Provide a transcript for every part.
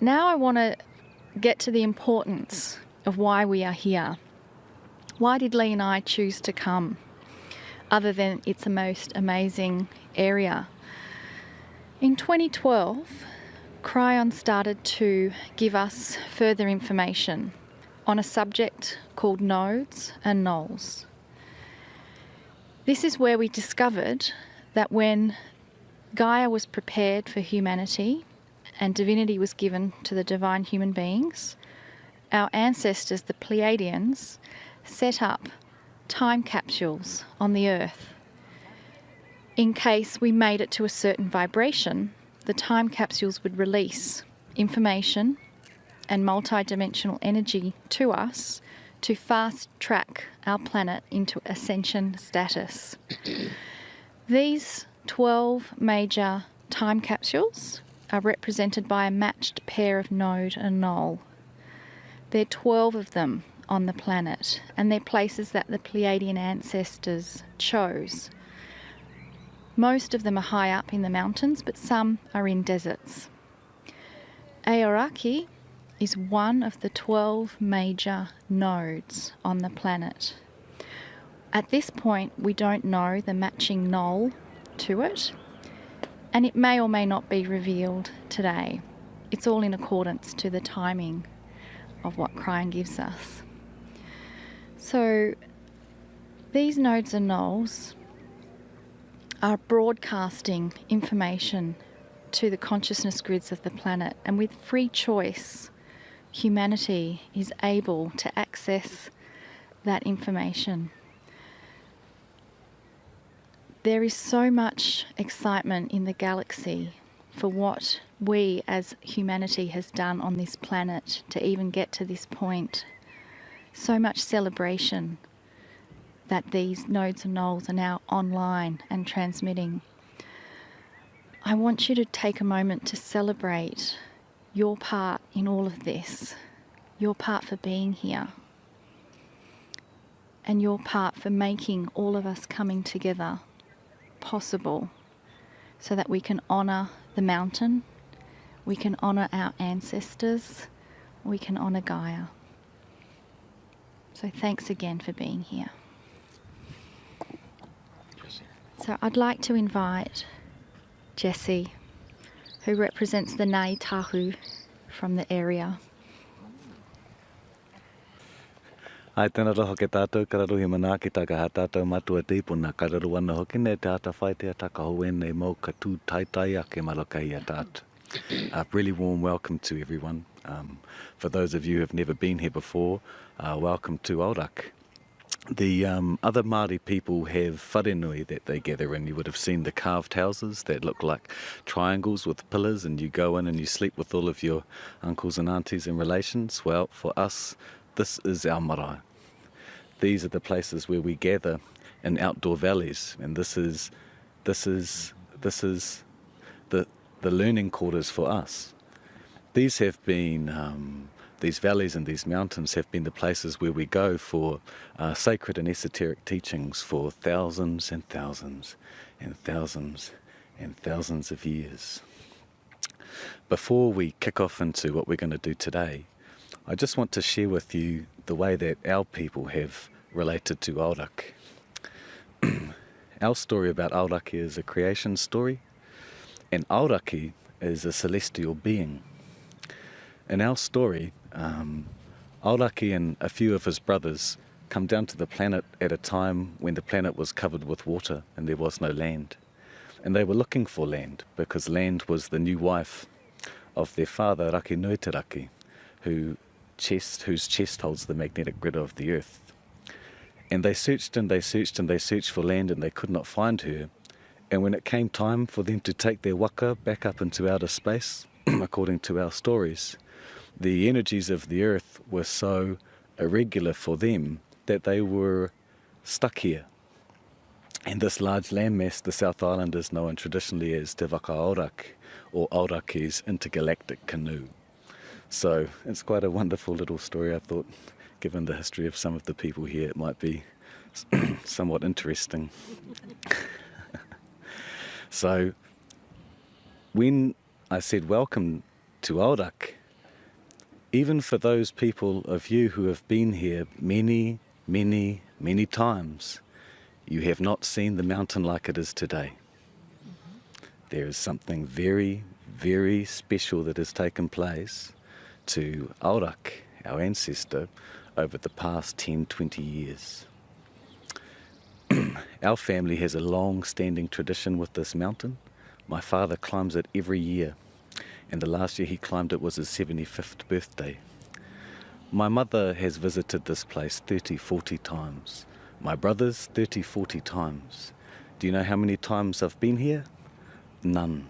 Now I want to get to the importance of why we are here. Why did Lee and I choose to come, other than it's a most amazing area? In 2012, Cryon started to give us further information on a subject called nodes and nulls. This is where we discovered that when Gaia was prepared for humanity and divinity was given to the divine human beings, our ancestors, the Pleiadians, set up time capsules on the Earth. In case we made it to a certain vibration, the time capsules would release information and multidimensional energy to us to fast track our planet into ascension status. These 12 major time capsules are represented by a matched pair of node and null. There are 12 of them on the planet, and they're places that the Pleiadian ancestors chose. Most of them are high up in the mountains, but some are in deserts. Aoraki is one of the 12 major nodes on the planet. At this point, we don't know the matching null to it, and it may or may not be revealed today. It's all in accordance to the timing of what Cryon gives us. So these nodes and nulls are broadcasting information to the consciousness grids of the planet, and with free choice, humanity is able to access that information. There is so much excitement in the galaxy for what we as humanity has done on this planet to even get to this point. So much celebration that these nodes and nulls are now online and transmitting. I want you to take a moment to celebrate your part in all of this, your part for being here, and your part for making all of us coming together possible so that we can honour the mountain, we can honour our ancestors, we can honour Gaia. So thanks again for being here. So I'd like to invite Jessie, who represents the Ngāi Tahu from the area. Ai tēnā roho ke tātou, kararuhi mana ki taka ha tātou matua tīpuna, kararu ana hoki ne tāta whai te ataka hoe nei mau ka tū taitai a ke malokai a tātou. A really warm welcome to everyone. For those of you who have never been here before, welcome to Aurak. The other Māori people have wharenui that they gather in. You would have seen the carved houses that look like triangles with pillars, and you go in and you sleep with all of your uncles and aunties and relations. Well, for us, this is our marae. These are the places where we gather in outdoor valleys, and this is the learning quarters for us. These have been these valleys and these mountains have been the places where we go for sacred and esoteric teachings for thousands and thousands and thousands and thousands of years. Before we kick off into what we're going to do today, I just want to share with you the way that our people have related to Auraki. Our story about Auraki is a creation story, and Auraki is a celestial being. In our story, Auraki and a few of his brothers come down to the planet at a time when the planet was covered with water and there was no land. And they were looking for land because land was the new wife of their father, Raki Nui Te Raki, whose chest holds the magnetic grid of the earth. And they searched and they searched and they searched for land, and they could not find her. And when it came time for them to take their waka back up into outer space, according to our stories, the energies of the earth were so irregular for them that they were stuck here. And this large landmass, the South Island, is known traditionally as Te Waka Aurak, or Auraki's intergalactic canoe. So it's quite a wonderful little story. I thought, given the history of some of the people here, it might be somewhat interesting. So when I said welcome to Aurak, even for those people of you who have been here many, many, many times, you have not seen the mountain like it is today. There is something very, very special that has taken place to Aurak, our ancestor, over the past 10, 20 years. Our family has a long-standing tradition with this mountain. My father climbs it every year, and the last year he climbed it was his 75th birthday. My mother has visited this place 30, 40 times. My brothers, 30, 40 times. Do you know how many times I've been here? None.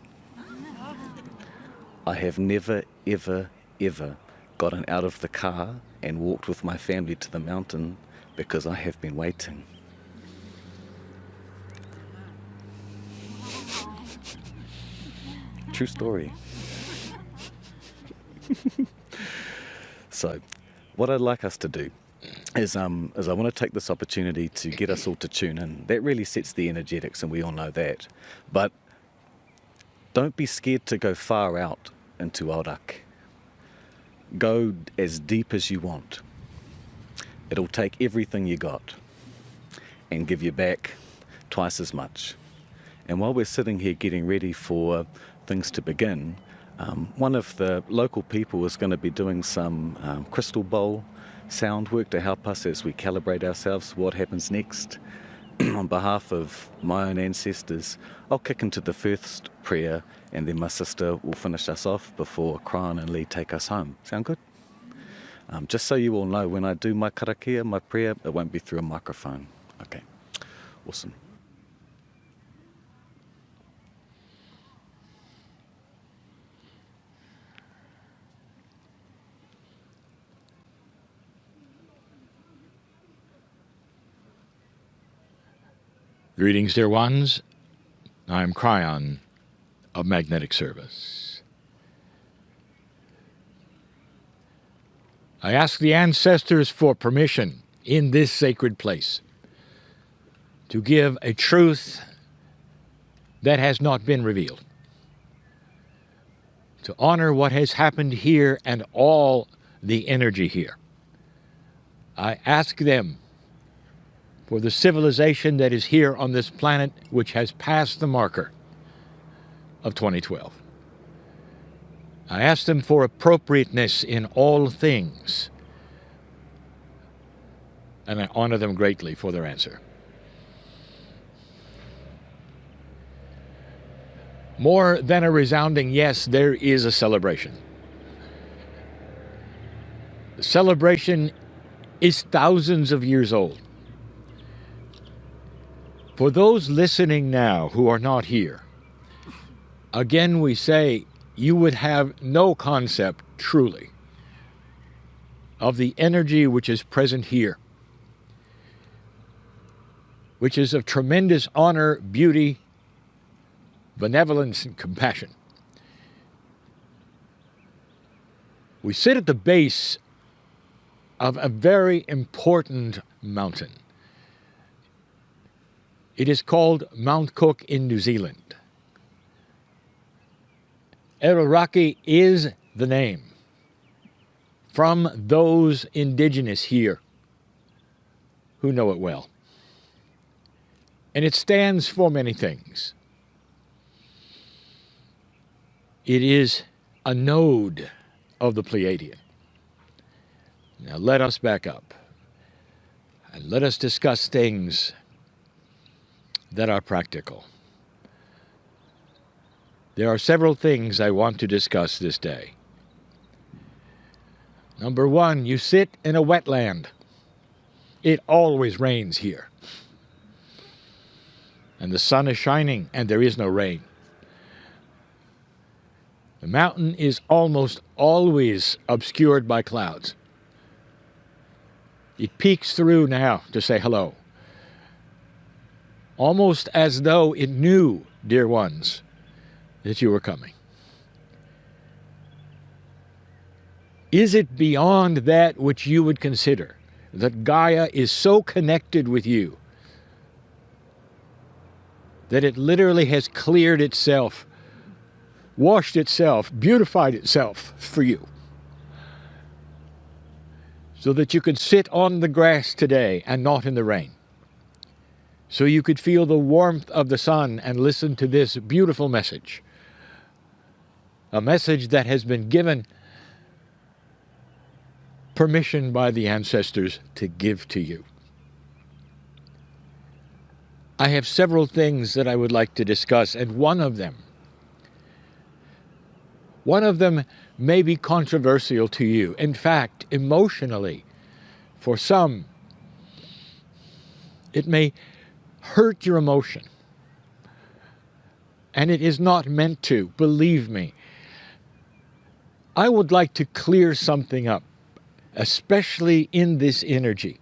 I have never, ever, ever gotten out of the car and walked with my family to the mountain because I have been waiting. True story. So, what I'd like us to do is I want to take this opportunity to get us all to tune in. That really sets the energetics, and we all know that. But don't be scared to go far out into Aurak. Go as deep as you want. It'll take everything you got and give you back twice as much. And while we're sitting here getting ready for things to begin, one of the local people is going to be doing some crystal bowl sound work to help us as we calibrate ourselves what happens next. On behalf of my own ancestors, I'll kick into the first prayer, and then my sister will finish us off before Crown and Lee take us home. Sound good? Just so you all know, when I do my karakia, my prayer, it won't be through a microphone. Okay, awesome. Greetings, dear ones. I'm Cryon of Magnetic Service. I ask the ancestors for permission in this sacred place to give a truth that has not been revealed, to honor what has happened here and all the energy here. I ask them for the civilization that is here on this planet, which has passed the marker of 2012. I ask them for appropriateness in all things, and I honor them greatly for their answer. More than a resounding yes, there is a celebration. The celebration is thousands of years old. For those listening now who are not here, again we say you would have no concept, truly, of the energy which is present here, which is of tremendous honor, beauty, benevolence, and compassion. We sit at the base of a very important mountain. It is called Mount Cook in New Zealand. Aoraki is the name from those indigenous here who know it well. And it stands for many things. It is a node of the Pleiadian. Now let us back up and let us discuss things that are practical. There are several things I want to discuss this day. Number one, you sit in a wetland. It always rains here. And the sun is shining and there is no rain. The mountain is almost always obscured by clouds. It peeks through now to say hello. Almost as though it knew, dear ones, that you were coming. Is it beyond that which you would consider that Gaia is so connected with you that it literally has cleared itself, washed itself, beautified itself for you? so that you could sit on the grass today and not in the rain, so you could feel the warmth of the sun and listen to this beautiful message, a message that has been given permission by the ancestors to give to you. I have several things that I would like to discuss, and one of them may be controversial to you. In fact, emotionally, for some, it may hurt your emotion. And it is not meant to, believe me. I would like to clear something up, especially in this energy.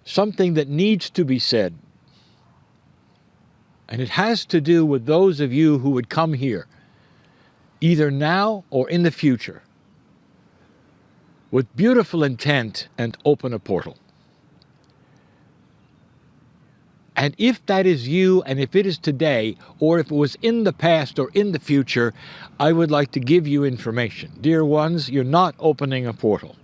Something that needs to be said. And it has to do with those of you who would come here, either now or in the future, with beautiful intent and open a portal. And if that is you, and if it is today, or if it was in the past or in the future, I would like to give you information. Dear ones, you're not opening a portal.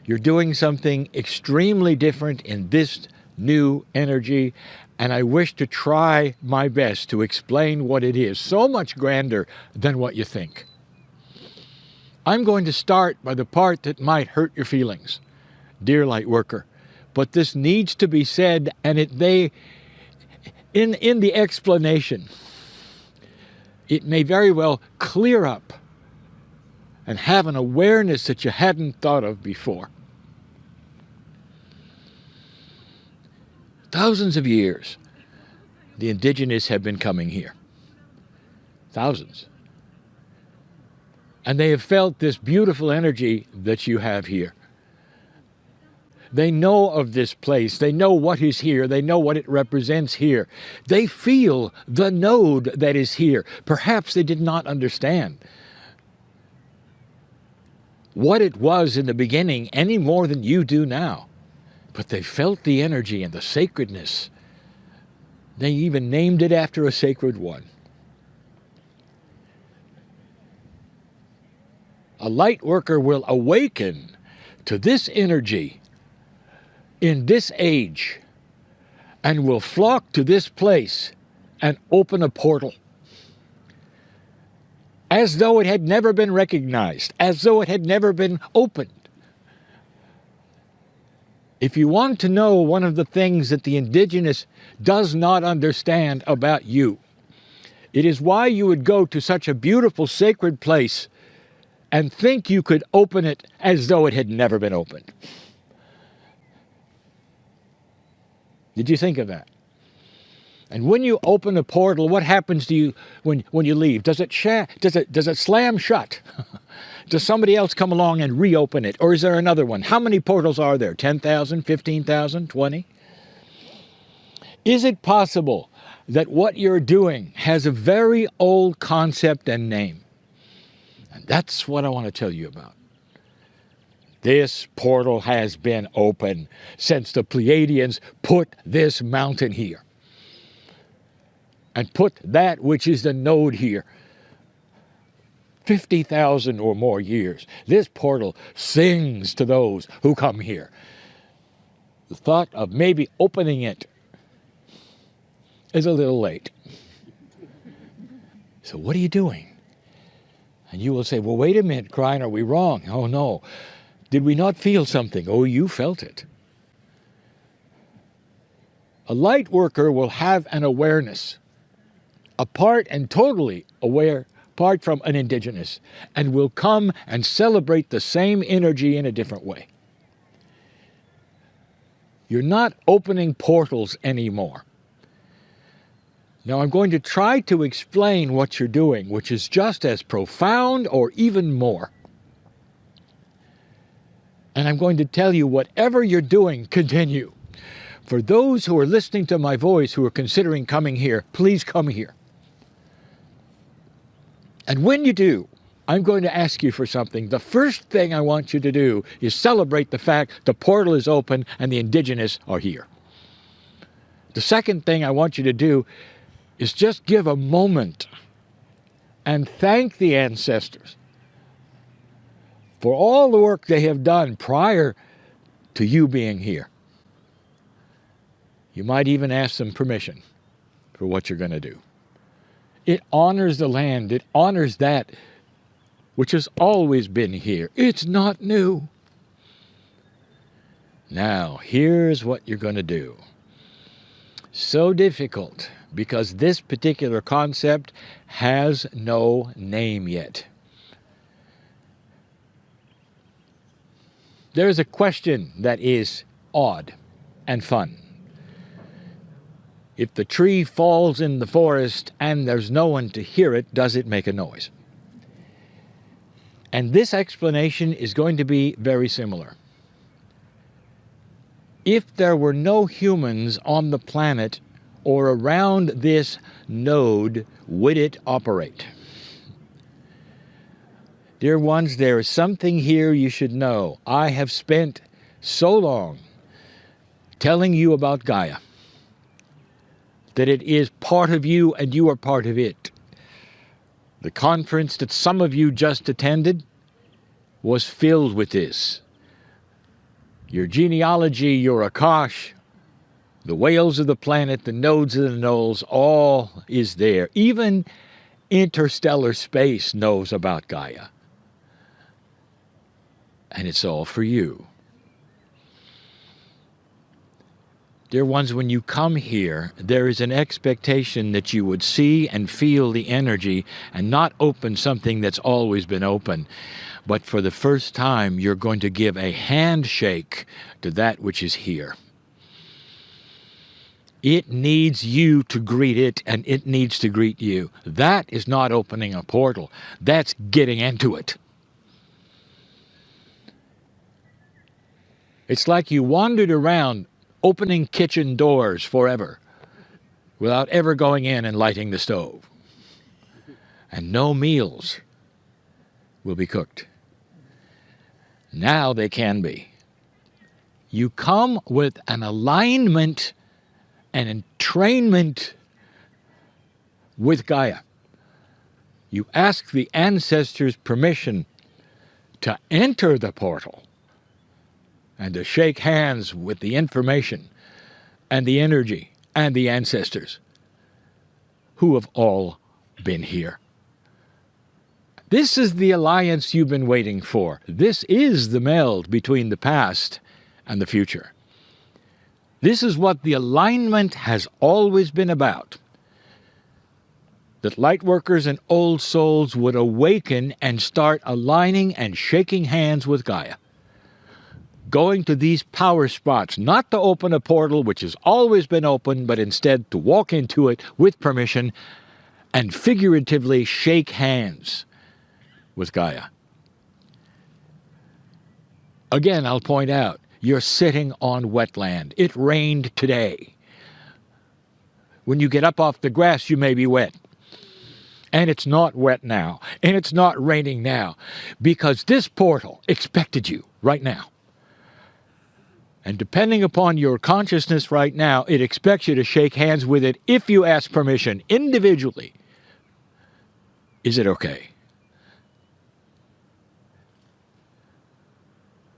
You're doing something extremely different in this new energy, and I wish to try my best to explain what it is, so much grander than what you think. I'm going to start by the part that might hurt your feelings, dear light worker, but this needs to be said, and in the explanation, it may very well clear up and have an awareness that you hadn't thought of before. Thousands of years, the indigenous have been coming here. Thousands. And they have felt this beautiful energy that you have here. They know of this place. They know what is here. They know what it represents here. They feel the node that is here. Perhaps they did not understand what it was in the beginning any more than you do now. But they felt the energy and the sacredness. They even named it after a sacred one. A light worker will awaken to this energy in this age and will flock to this place and open a portal as though it had never been recognized, as though it had never been opened. If you want to know one of the things that the indigenous does not understand about you, it is why you would go to such a beautiful sacred place and think you could open it as though it had never been opened. Did you think of that? And when you open a portal, what happens to you when you leave? Does it slam shut? Does somebody else come along and reopen it? Or is there another one? How many portals are there? 10,000, 15,000, 20? Is it possible that what you're doing has a very old concept and name? And that's what I want to tell you about. This portal has been open since the Pleiadians put this mountain here and put that which is the node here. 50,000 or more years. This portal sings to those who come here. The thought of maybe opening it is a little late. So what are you doing? And you will say, well, wait a minute, Krein, are we wrong? Oh, no. Did we not feel something? Oh, you felt it. A light worker will have an awareness, apart and totally aware, apart from an indigenous, and will come and celebrate the same energy in a different way. You're not opening portals anymore. Now I'm going to try to explain what you're doing, which is just as profound or even more. And I'm going to tell you, whatever you're doing, continue. For those who are listening to my voice, who are considering coming here, please come here. And when you do, I'm going to ask you for something. The first thing I want you to do is celebrate the fact the portal is open and the indigenous are here. The second thing I want you to do is just give a moment and thank the ancestors for all the work they have done prior to you being here. You might even ask them permission for what you're going to do. It honors the land. It honors that which has always been here. It's not new. Now, here's what you're going to do. So difficult, because this particular concept has no name yet. There's a question that is odd and fun. If the tree falls in the forest and there's no one to hear it, does it make a noise? And this explanation is going to be very similar. If there were no humans on the planet or around this node, would it operate? Dear ones, there is something here you should know. I have spent so long telling you about Gaia, that it is part of you and you are part of it. The conference that some of you just attended was filled with this. Your genealogy, your Akash, the whales of the planet, the nodes of the nodes, all is there. Even interstellar space knows about Gaia. And it's all for you. Dear ones, when you come here, there is an expectation that you would see and feel the energy and not open something that's always been open. But for the first time, you're going to give a handshake to that which is here. It needs you to greet it, and it needs to greet you. That is not opening a portal. That's getting into it. It's like you wandered around opening kitchen doors forever without ever going in and lighting the stove. And no meals will be cooked. Now they can be. You come with an alignment and entrainment with Gaia. You ask the ancestors' permission to enter the portal and to shake hands with the information and the energy and the ancestors who have all been here. This is the alliance you've been waiting for. This is the meld between the past and the future. This is what the alignment has always been about. That light workers and old souls would awaken and start aligning and shaking hands with Gaia. Going to these power spots, not to open a portal which has always been open, but instead to walk into it with permission and figuratively shake hands with Gaia. Again, I'll point out, you're sitting on wetland. It rained today. When you get up off the grass, you may be wet. And it's not wet now. And it's not raining now. Because this portal expected you right now. And depending upon your consciousness right now, it expects you to shake hands with it if you ask permission individually. Is it okay?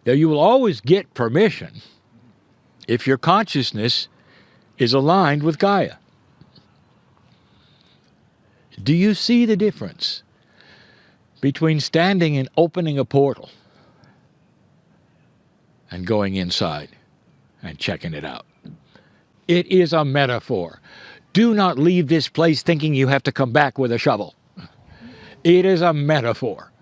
Now, you will always get permission if your consciousness is aligned with Gaia. Do you see the difference between standing and opening a portal and going inside and checking it out? It is a metaphor. Do not leave this place thinking you have to come back with a shovel. It is a metaphor.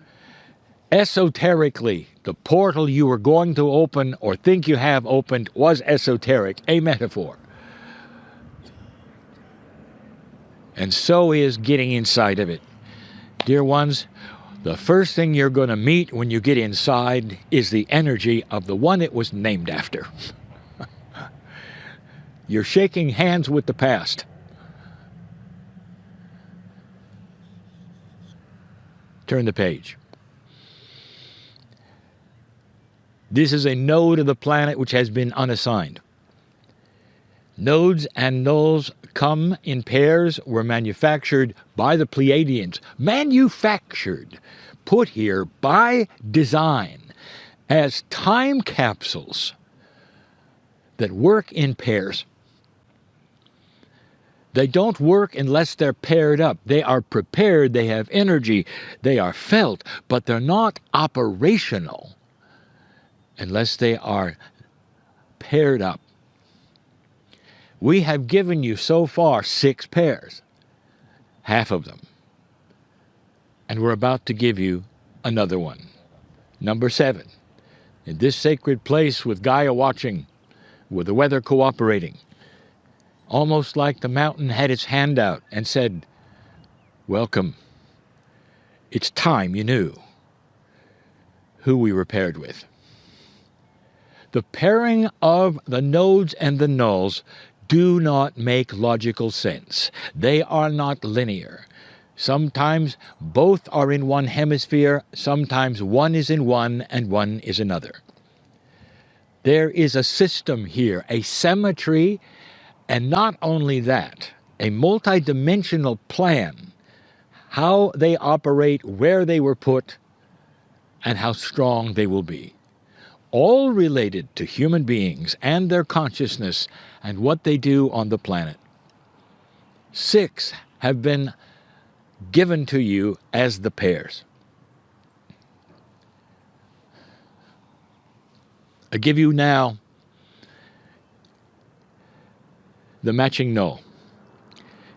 Esoterically, the portal you were going to open or think you have opened was esoteric, a metaphor. And so is getting inside of it. Dear ones, the first thing you're going to meet when you get inside is the energy of the one it was named after. You're shaking hands with the past. Turn the page. This is a node of the planet which has been unassigned. Nodes and nulls come in pairs, were manufactured by the Pleiadians. Manufactured put here by design as time capsules that work in pairs. They don't work unless they're paired up. They are prepared, they have energy, they are felt, but they're not operational unless they are paired up. We have given you so far 6 pairs, half of them. And we're about to give you another one, number 7. In this sacred place with Gaia watching, with the weather cooperating, almost like the mountain had its hand out and said, welcome. It's time you knew who we were paired with. The pairing of the nodes and the nulls do not make logical sense. They are not linear. Sometimes both are in one hemisphere, sometimes one is in one and one is another. There is a system here, a symmetry, and not only that, a multidimensional plan, how they operate, where they were put, and how strong they will be. All related to human beings and their consciousness and what they do on the planet. 6 have been given to you as the pairs. I give you now the matching null.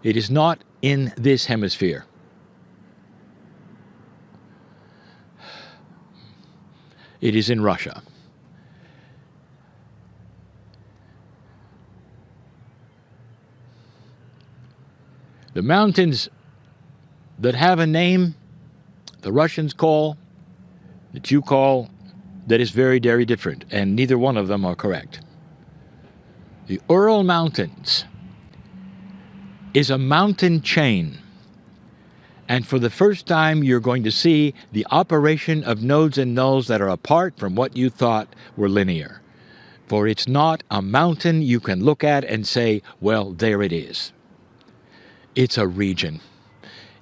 It is not in this hemisphere. It is in Russia. The mountains that have a name, the Russians call, that you call, that is very, very different, and neither one of them are correct. The Ural Mountains is a mountain chain, and for the first time you're going to see the operation of nodes and nulls that are apart from what you thought were linear. For it's not a mountain you can look at and say, well, there it is. It's a region.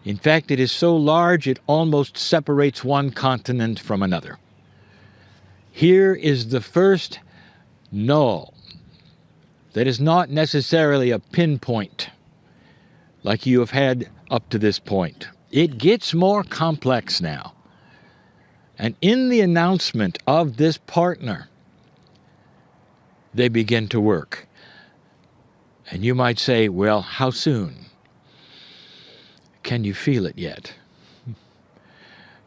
In fact, it is so large it almost separates one continent from another. Here is the first null that is not necessarily a pinpoint like you have had up to this point. It gets more complex now. And in the announcement of this partner, they begin to work. And you might say, well, how soon? Can you feel it yet?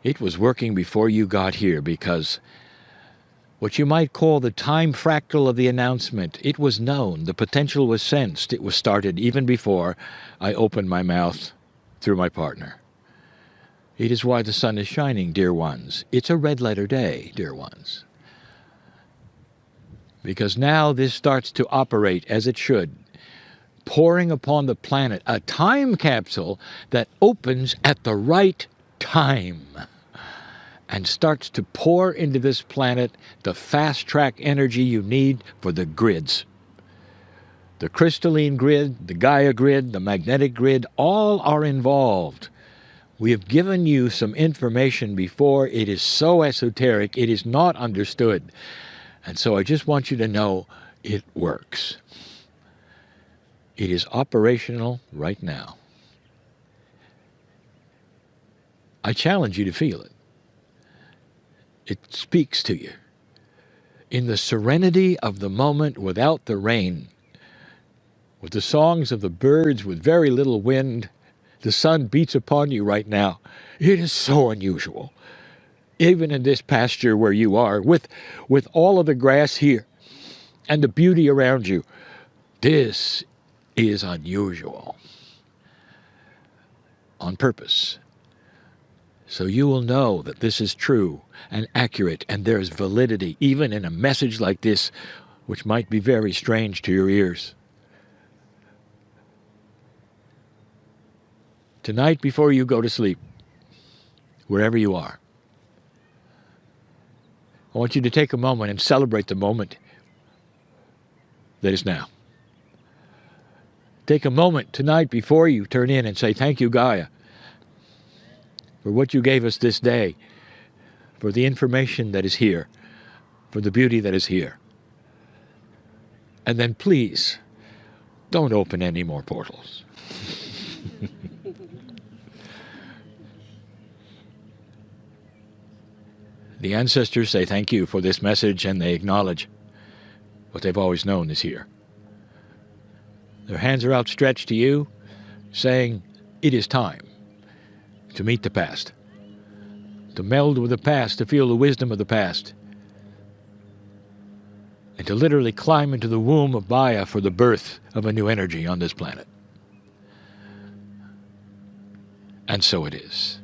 It was working before you got here, because what you might call the time fractal of the announcement, it was known, the potential was sensed, it was started even before I opened my mouth through my partner. It is why the sun is shining, dear ones. It's a red letter day, dear ones. Because now this starts to operate as it should, pouring upon the planet a time capsule that opens at the right time and starts to pour into this planet the fast-track energy you need for the grids. The crystalline grid, the Gaia grid, the magnetic grid, all are involved. We have given you some information before. It is so esoteric, it is not understood. And so I just want you to know it works. It is operational right now. I challenge you to feel it. It speaks to you. In the serenity of the moment without the rain, with the songs of the birds with very little wind, the sun beats upon you right now. It is so unusual. Even in this pasture where you are, with all of the grass here and the beauty around you, this is unusual. On purpose. So you will know that this is true and accurate, and there is validity even in a message like this, which might be very strange to your ears. Tonight, before you go to sleep, wherever you are, I want you to take a moment and celebrate the moment that is now. Take a moment tonight before you turn in and say, thank you, Gaia, for what you gave us this day. for the information that is here, for the beauty that is here. And then please, don't open any more portals. The ancestors say thank you for this message, and they acknowledge what they've always known is here. Their hands are outstretched to you, saying, it is time to meet the past, to meld with the past, to feel the wisdom of the past, and to literally climb into the womb of Maya for the birth of a new energy on this planet. And so it is.